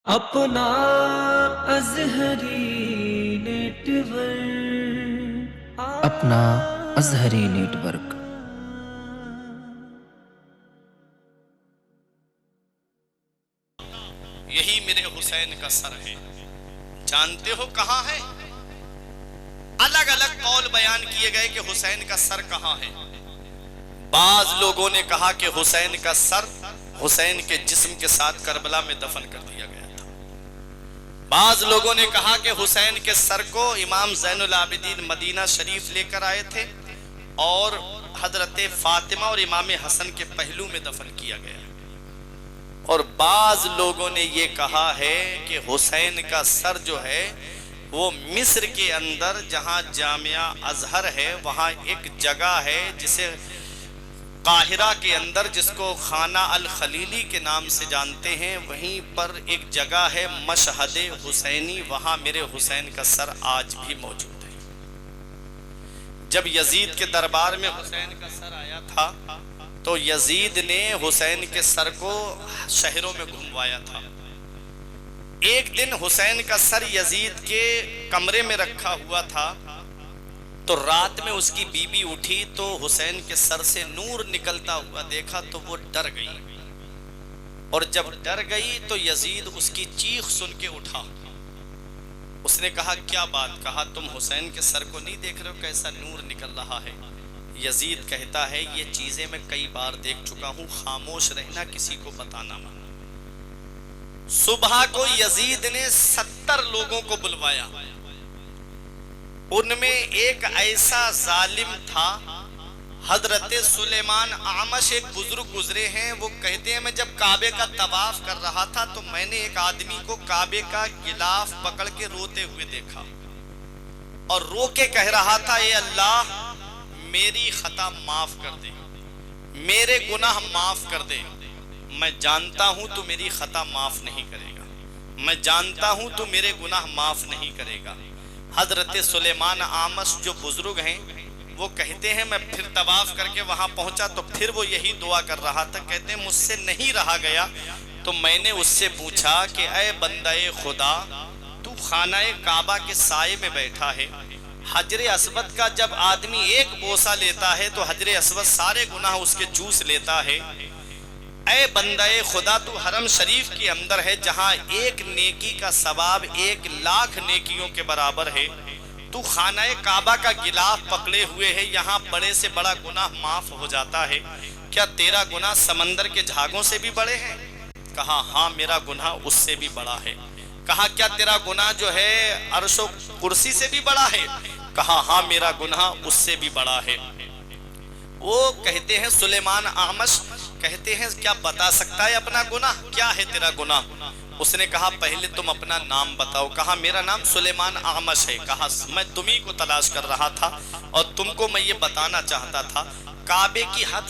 اپنا Azhari net work اپنا Azhari net work. یہی میرے حسین کا سر ہے، جانتے ہو کہاں ہے؟ الگ الگ قول بیان کیے گئے کہ حسین کا سر کہاں ہے۔ بعض لوگوں نے کہا کہ حسین کا سر حسین کے جسم کے ساتھ کربلا میں دفن کر دیا گیا تھا۔ بعض لوگوں نے کہا کہ حسین کے سر کو امام زین العابدین مدینہ شریف لے کر آئے تھے اور حضرت فاطمہ اور امام حسن کے پہلو میں دفن کیا گیا۔ اور بعض لوگوں نے یہ کہا ہے کہ حسین کا سر جو ہے وہ مصر کے اندر جہاں جامعہ ازہر ہے وہاں ایک جگہ ہے جسے قاہرہ کے اندر جس کو خانہ الخلیلی کے نام سے جانتے ہیں، وہیں پر ایک جگہ ہے مشہد حسینی، وہاں میرے حسین کا سر آج بھی موجود ہے۔ جب یزید کے دربار میں حسین کا سر آیا تھا تو یزید نے حسین کے سر کو شہروں میں گھموایا تھا۔ ایک دن حسین کا سر یزید کے کمرے میں رکھا ہوا تھا تو رات میں اس کی بیوی اٹھی تو حسین کے سر سے نور نکلتا ہوا دیکھا تو وہ ڈر گئی، اور جب ڈر گئی تو یزید اس کی چیخ سن کے اٹھا۔ اس نے کہا کیا بات؟ کہا تم حسین کے سر کو نہیں دیکھ رہے ہو کیسا نور نکل رہا ہے؟ یزید کہتا ہے یہ چیزیں میں کئی بار دیکھ چکا ہوں، خاموش رہنا، کسی کو بتانا مت۔ صبح کو یزید نے 70 لوگوں کو بلوایا، ان میں ایک ایسا ظالم تھا، حضرت سلیمان اعمش ایک بزرگ گزرے ہیں، وہ کہتے ہیں میں جب کعبے کا طواف کر رہا تھا تو میں نے ایک آدمی کو کعبے کا غلاف پکڑ کے روتے ہوئے دیکھا اور رو کے کہہ رہا تھا اے اللہ میری خطا معاف کر دے، میرے گناہ معاف کر دے، میں جانتا ہوں تو میری خطا معاف نہیں کرے گا، میں جانتا ہوں تو میرے گناہ معاف نہیں کرے گا۔ حضرت سلیمان اعمش جو بزرگ ہیں وہ کہتے ہیں میں پھر طواف کر کے وہاں پہنچا تو پھر وہ یہی دعا کر رہا تھا، کہتے ہیں مجھ سے نہیں رہا گیا تو میں نے اس سے پوچھا کہ اے بندہ خدا تو خانہ کعبہ کے سائے میں بیٹھا ہے، حجر اسود کا جب آدمی ایک بوسہ لیتا ہے تو حجر اسود سارے گناہ اس کے چوس لیتا ہے، اے بندہ خدا تو حرم شریف کے اندر ہے جہاں ایک نیکی کا ثواب 1,00,000 نیکیوں کے برابر ہے، تو خانہ کعبہ کا غلاف پکڑے ہوئے ہے، یہاں بڑے سے بڑا گناہ معاف ہو جاتا ہے، کیا تیرا گناہ سمندر کے جھاگوں سے بھی بڑے ہیں؟ کہا ہاں میرا گناہ اس سے بھی بڑا ہے۔ کہا کیا تیرا گناہ جو ہے عرش و کرسی سے بھی بڑا ہے؟ کہا ہاں میرا گناہ اس سے بھی بڑا ہے۔ وہ کہتے ہیں سلیمان اعمش کہتے ہیں کیا بتا سکتا ہے اپنا گناہ؟ کیا ہے تیرا گناہ؟ اس نے کہا پہلے تم اپنا نام بتاؤ۔ کہا میرا نام سلیمان اعمش ہے۔ کہا میں تمہیں کو تلاش کر رہا تھا اور تم کو میں یہ بتانا چاہتا تھا، کعبے کی حد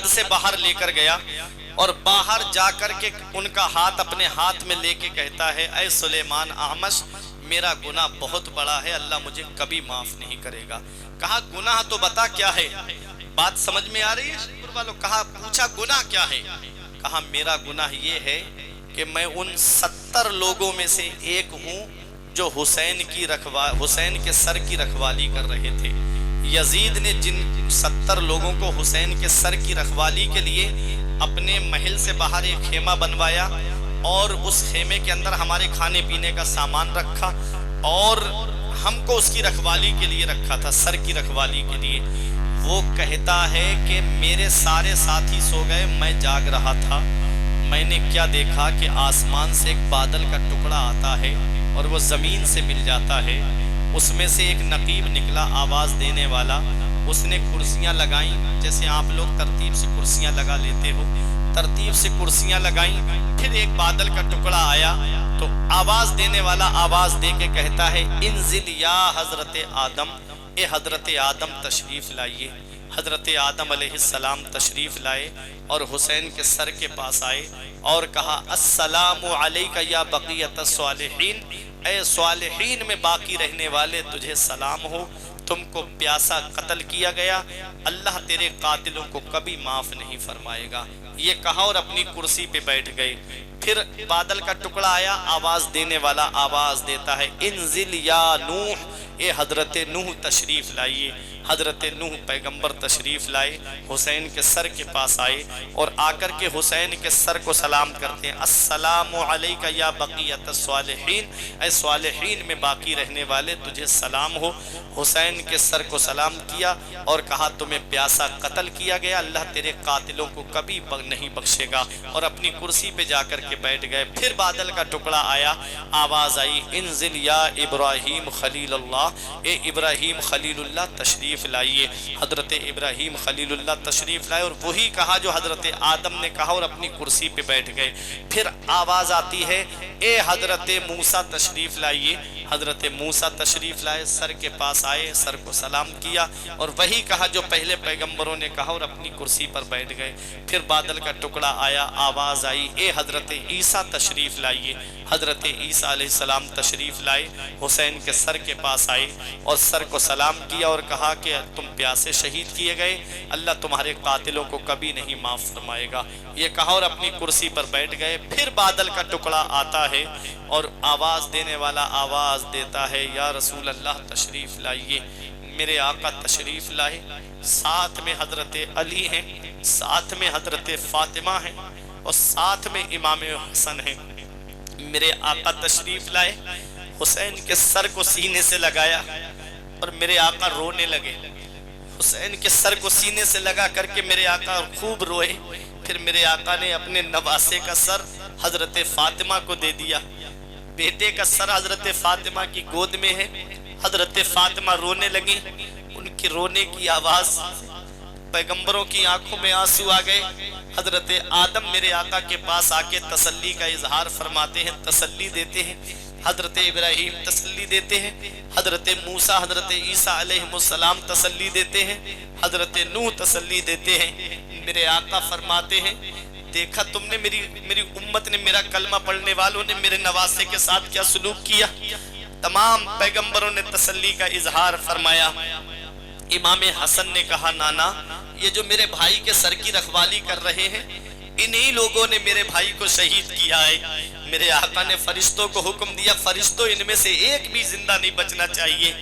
سے باہر لے کر گیا اور باہر جا کر کے ان کا ہاتھ اپنے ہاتھ میں لے کے کہتا ہے اے سلیمان اعمش میرا گناہ بہت بڑا ہے، اللہ مجھے کبھی معاف نہیں کرے گا۔ کہا گناہ تو بتا کیا ہے؟ بات سمجھ میں آ رہی ہے شکر والوں؟ کہا پوچھا گناہ کیا ہے؟ کہا میرا گناہ یہ ہے کہ میں ان 70 لوگوں میں سے ایک ہوں جو حسین کے سر کی رکھوالی کر رہے تھے۔ یزید نے جن 70 لوگوں کو حسین کے سر کی رکھوالی کے لیے اپنے محل سے باہر ایک خیمہ بنوایا اور اس خیمے کے اندر ہمارے کھانے پینے کا سامان رکھا اور ہم کو اس کی رکھوالی کے لیے رکھا تھا، سر کی رکھوالی کے لیے۔ وہ کہتا ہے کہ میرے سارے ساتھی سو گئے، میں جاگ رہا تھا، میں نے کیا دیکھا کہ آسمان سے ایک بادل کا ٹکڑا آتا ہے اور وہ زمین سے مل جاتا ہے، اس میں سے ایک نقیب نکلا آواز دینے والا، اس نے کرسیاں لگائیں جیسے آپ لوگ ترتیب سے کرسیاں لگا لیتے ہو، ترتیب سے کرسیاں لگائیں، پھر ایک بادل کا ٹکڑا آیا تو آواز دینے والا آواز دے کے کہتا ہے انزل یا حضرت آدم، اے حضرت آدم تشریف لائیے۔ حضرت آدم علیہ السلام تشریف لائے اور حسین کے سر کے پاس آئے اور کہا السلام علیک یا بقیت الصالحین، اے صالحین میں باقی رہنے والے تجھے سلام ہو، تم کو پیاسا قتل کیا گیا، اللہ تیرے قاتلوں کو کبھی معاف نہیں فرمائے گا۔ یہ کہا اور اپنی کرسی پہ بیٹھ گئے۔ پھر بادل کا ٹکڑا آیا، آواز دینے والا آواز دیتا ہے انزل یا نوح، اے حضرت نوح تشریف لائیے۔ حضرت نوح پیغمبر تشریف لائے، حسین کے سر کے پاس آئے اور آ کر کے حسین کے سر کو سلام کرتے ہیں، السلام علیکہ یا بقیۃ الصالحین، اے صالحین میں باقی رہنے والے تجھے سلام ہو۔ حسین کے سر کو سلام کیا اور کہا تمہیں پیاسا قتل کیا گیا، اللہ تیرے قاتلوں کو کبھی نہیں بخشے گا، اور اپنی کرسی پہ جا کر کے بیٹھ گئے۔ پھر بادل کا ٹکڑا آیا، آواز آئی انزل یا ابراہیم خلیل اللہ، اے ابراہیم خلیل اللہ تشریف لائیے۔ حضرت ابراہیم خلیل اللہ تشریف لائے اور وہی کہا جو حضرت آدم نے کہا اور اپنی کرسی پہ بیٹھ گئے۔ پھر آواز آتی ہے اے حضرت موسیٰ تشریف لائیے۔ حضرت موسیٰ تشریف لائے، سر کے پاس آئے، سر کو سلام کیا اور وہی کہا جو پہلے پیغمبروں نے کہا اور اپنی کرسی پر بیٹھ گئے۔ پھر بادل کا ٹکڑا آیا، آواز آئی اے حضرت عیسیٰ تشریف لائیے۔ حضرت عیسیٰ علیہ السلام تشریف لائے، حسین کے سر کے پاس آئے اور سر کو سلام کیا اور کہا کہ تم پیاسے شہید کیے گئے، اللہ تمہارے قاتلوں کو کبھی نہیں معاف فرمائے گا۔ یہ کہا اور اپنی کرسی پر بیٹھ گئے۔ پھر بادل کا ٹکڑا آتا ہے اور آواز دینے والا آواز دیتا ہے یا رسول اللہ تشریف لائیے۔ میرے آقا تشریف لائے، ساتھ میں حضرت علی ہیں، ساتھ میں حضرت فاطمہ ہیں اور ساتھ میں امام حسن ہیں۔ میرے آقا تشریف لائے، حسین کے سر کو سینے سے لگایا اور میرے آقا رونے لگے۔ حسین کے سر کو سینے سے لگا کر کے میرے آقا خوب روئے۔ پھر میرے آقا نے اپنے نواسے کا سر حضرت فاطمہ کو دے دیا۔ بیٹے کا سر حضرت فاطمہ کی گود میں ہے، حضرت فاطمہ رونے لگی، ان کی رونے کی آواز، پیغمبروں کی آنکھوں میں آنسو آ گئے۔ حضرت آدم میرے آقا کے پاس آ کے تسلی کا اظہار فرماتے ہیں، تسلی دیتے ہیں۔ حضرت ابراہیم تسلی دیتے ہیں، حضرت موسیٰ حضرت عیسیٰ علیہ السلام تسلی دیتے ہیں، حضرت نوح تسلی دیتے ہیں۔ میرے آقا فرماتے ہیں دیکھا تم نے میری امت نے، میرا کلمہ پڑھنے والوں نے میرے نواسے کے ساتھ کیا سلوک کیا۔ تمام پیغمبروں نے تسلی کا اظہار فرمایا۔ امام حسن نے کہا نانا یہ جو میرے بھائی کے سر کی رکھوالی کر رہے ہیں انہی لوگوں نے میرے بھائی کو شہید کیا ہے۔ میرے آقا نے فرشتوں کو حکم دیا فرشتوں ان میں سے ایک بھی زندہ نہیں بچنا چاہیے۔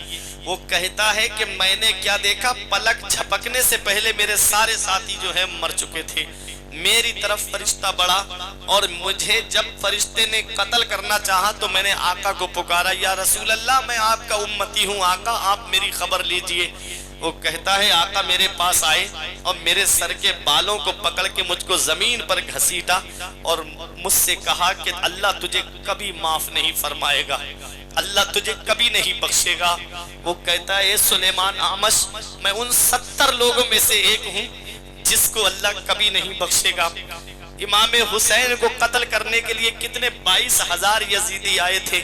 وہ کہتا ہے کہ میں نے کیا دیکھا، پلک جھپکنے سے پہلے میرے سارے ساتھی جو ہے مر چکے تھے۔ میری طرف فرشتہ بڑھا اور مجھے جب فرشتے نے قتل کرنا چاہا تو میں نے آقا کو پکارا یا رسول اللہ میں آپ کا امتی ہوں، آقا آپ میری خبر لیجئے۔ وہ کہتا ہے آقا میرے پاس آئے اور میرے سر کے بالوں کو پکڑ کے مجھ کو زمین پر گھسیٹا اور مجھ سے کہا کہ اللہ تجھے کبھی معاف نہیں فرمائے گا، اللہ تجھے کبھی نہیں بخشے گا۔ وہ کہتا ہے اے سلیمان اعمش میں ان 70 لوگوں میں سے ایک ہوں جس کو اللہ کبھی نہیں بخشے گا۔ امام حسین کو قتل کرنے کے لیے کتنے 22,000 یزیدی آئے تھے،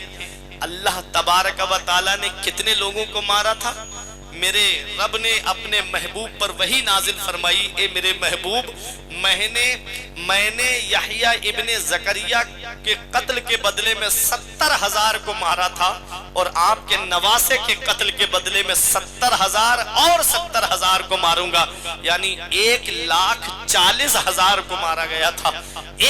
اللہ تبارک و تعالی نے کتنے لوگوں کو مارا تھا؟ میرے رب نے اپنے محبوب پر وہی نازل فرمائی اے میرے محبوب میں نے یحییٰ ابن زکریا کے قتل کے بدلے میں 70,000 کو مارا تھا اور آپ کے نواسے کے قتل کے بدلے میں 70,000 اور 70,000 کو ماروں گا، یعنی 1,40,000 کو مارا گیا تھا۔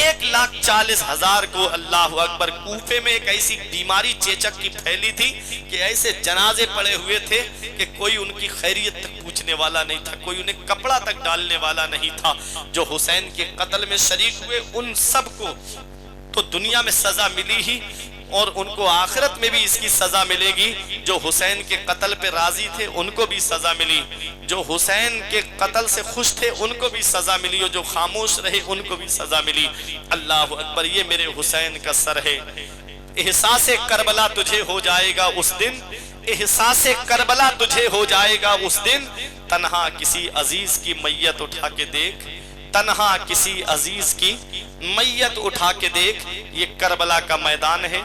1,40,000 کو، اللہ اکبر۔ کوفے میں ایک ایسی بیماری چیچک کی پھیلی تھی کہ ایسے جنازے پڑے ہوئے تھے کہ کوئی ان کی خیریت تک پوچھنے والا نہیں تھا، کوئی انہیں کپڑا تک ڈالنے والا نہیں تھا۔ جو حسین کے قتل میں شریک ہوئے ان سب کو تو دنیا میں سزا ملی ہی اور ان کو آخرت میں بھی اس کی سزا ملے گی۔ جو حسین کے قتل پہ راضی تھے ان کو بھی سزا ملی، جو حسین کے قتل سے خوش تھے ان کو بھی سزا ملی اور جو خاموش رہے ان کو بھی سزا ملی۔ اللہ اکبر۔ یہ میرے حسین کا سر ہے۔ احساس کربلا تجھے ہو جائے گا اس دن، احساس کربلا تجھے ہو جائے گا اس دن، تنہا کسی عزیز کی میت اٹھا کے دیکھ، تنہا کسی عزیز کی میت اٹھا کے دیکھ۔ یہ کربلا کا میدان ہے،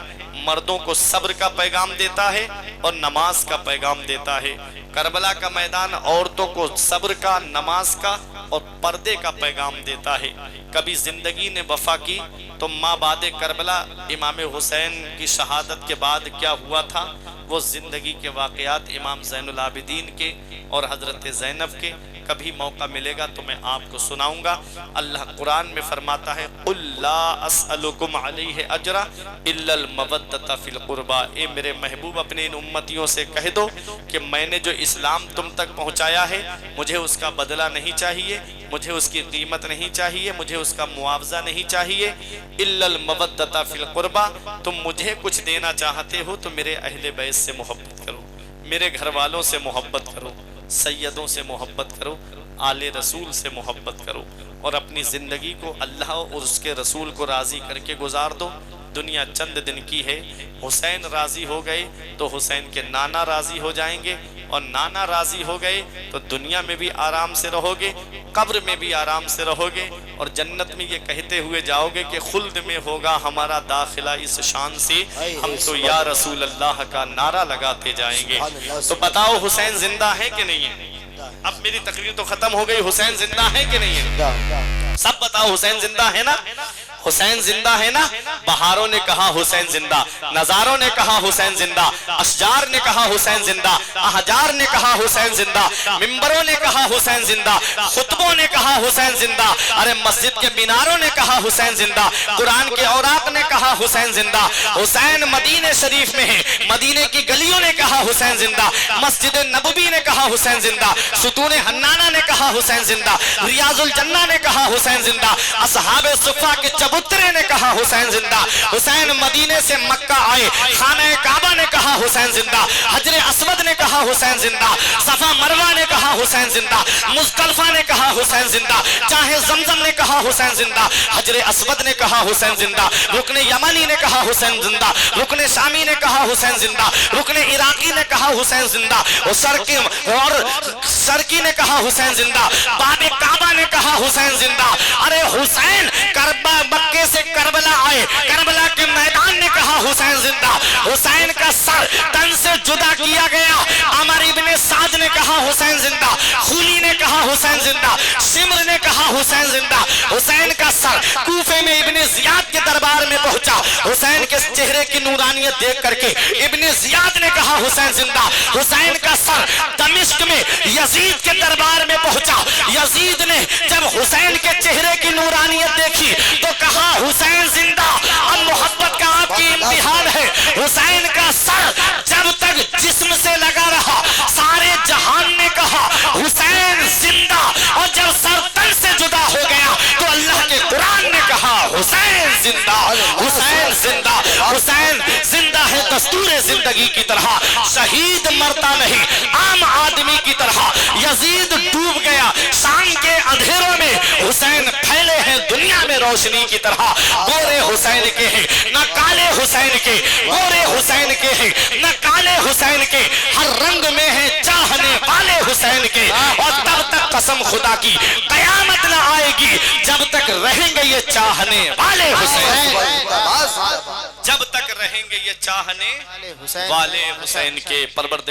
مردوں کو صبر کا پیغام دیتا ہے اور نماز کا پیغام دیتا ہے۔ کربلا کا میدان عورتوں کو صبر کا، نماز کا اور پردے کا پیغام دیتا ہے۔ کبھی زندگی نے وفا کی تو ماں بعد کربلا امام حسین کی شہادت کے بعد کیا ہوا تھا وہ زندگی کے واقعات امام زین العابدین کے اور حضرت زینب کے کبھی موقع ملے گا تو میں آپ کو سناؤں گا۔ اللہ قرآن میں فرماتا ہے قُلْ لَا أَسْأَلُكُمْ عَلَيْهِ أَجْرًا إِلَّا الْمَوَدَّةَ فِي الْقُرْبَى، اے میرے محبوب اپنے ان امتیوں سے کہہ دو کہ میں نے جو اسلام تم تک پہنچایا ہے مجھے اس کا بدلہ نہیں چاہیے، مجھے اس کی قیمت نہیں چاہیے، مجھے اس کا معاوضہ نہیں چاہیے۔ إِلَّا الْمَوَدَّةَ فِي الْقُرْبَى، تم مجھے کچھ دینا چاہتے ہو تو میرے اہل بیت سے محبت کرو، میرے گھر والوں سے محبت کرو، سیدوں سے محبت کرو، آل رسول سے محبت کرو، اور اپنی زندگی کو اللہ اور اس کے رسول کو راضی کر کے گزار دو۔ دنیا چند دن کی ہے، حسین راضی ہو گئے تو حسین کے نانا راضی ہو جائیں گے، اور نانا راضی ہو گئے تو دنیا میں بھی آرام سے رہو گے، قبر میں بھی آرام سے رہو گے، اور جنت میں یہ کہتے ہوئے جاؤ گے کہ خلد میں ہوگا ہمارا داخلہ اس شان سے، ہم تو یا رسول اللہ کا نعرہ لگاتے جائیں گے۔ تو بتاؤ حسین زندہ ہے کہ نہیں ہے؟ اب میری تقریر تو ختم ہو گئی، حسین زندہ ہے کہ نہیں ہے؟ سب بتاؤ حسین زندہ ہے نا؟ حسین زندہ ہے نا؟ بہاروں نے کہا حسین زندہ، نظاروں نے کہا حسین زندہ، اشجار نے کہا حسین زندہ، احجار نے کہا حسین زندہ، ممبروں نے کہا حسین زندہ، خطبوں نے کہا حسین زندہ، ارے مسجد کے میناروں نے کہا حسین زندہ، قرآن کے اوراق نے کہا حسین زندہ، حسین مدینہ شریف میں ہے، مدینے کی گلیوں نے کہا حسین زندہ، مسجد نبوی نے کہا حسین زندہ، ستون حنانہ نے کہا حسین زندہ، ریاض الجنہ نے کہا حسین زندہ، اصحاب صفہ کے چبوترے نے کہا حسین زندہ، حسین مدینے سے مکہ آئے، خانہ کعبہ نے کہا حسین زندہ، حجر اسود نے کہا حسین زندہ، صفا مروہ نے کہا حسین زندہ، مزدلفہ نے کہا حسین زندہ، چاہے زمزم نے کہا حسین زندہ، حجر اسود نے کہا حسین زندہ، رکن یمنی نے کہا حسین زندہ، رکن شامی نے کہا حسین زندہ، رکن عراقی نے کہا حسین زندہ، اور سرکی نے کہا حسین زندہ، باب کعبہ نے کہا حسین زندہ۔ ارے حسین مکے سے کربلا آئے، کربلا کے میدان نے کہا حسین زندہ، حسین کا سر تن سے جدا کیا گیا، عمر ابن سعد نے کہا حسین زندہ، خولی نے کہا حسین زندہ، شمر نے کہا حسین زندہ، حسین کا سر کوفے میں ابن زیاد کے دربار میں پہنچا، حسین کے چہرے کی نورانیت دیکھ کر کے ابن زیاد نے کہا حسین زندہ، حسین کا سر دمشق میں یزید کے دربار میں پہنچا، یزید نے جب حسین کے چہرے کی نورانیت دیکھی تو کہا حسین زندہ۔ اب محبت کا آپ کی امتحان ہے، حسین کا سر جب تک جسم سے لگا رہا سارے جہان نے کہا حسین زندہ، اور جب سر تن سے جدا ہو گیا تو اللہ کے قرآن نے کہا حسین زندہ، حسین زندہ۔ حسین زندہ ہے دستور زندگی کی طرح، شہید مرتا نہیں عام آدمی کی طرح، یزید ڈوب گیا شام کے اندھیروں میں، حسین پھیلے ہیں دنیا میں روشنی کی طرح۔ گورے حسین کے ہیں نہ کالے حسین کے، گورے حسین کے ہیں نہ کالے حسین کے، ہر رنگ میں ہیں چاہنے والے حسین کے، اور تب تک قسم خدا کی قیامت نہ آئے گی جب تک رہیں گے یہ چاہنے والے حسین، جب تک رہیں گے یہ چاہنے والے حسین کے۔ پروردگار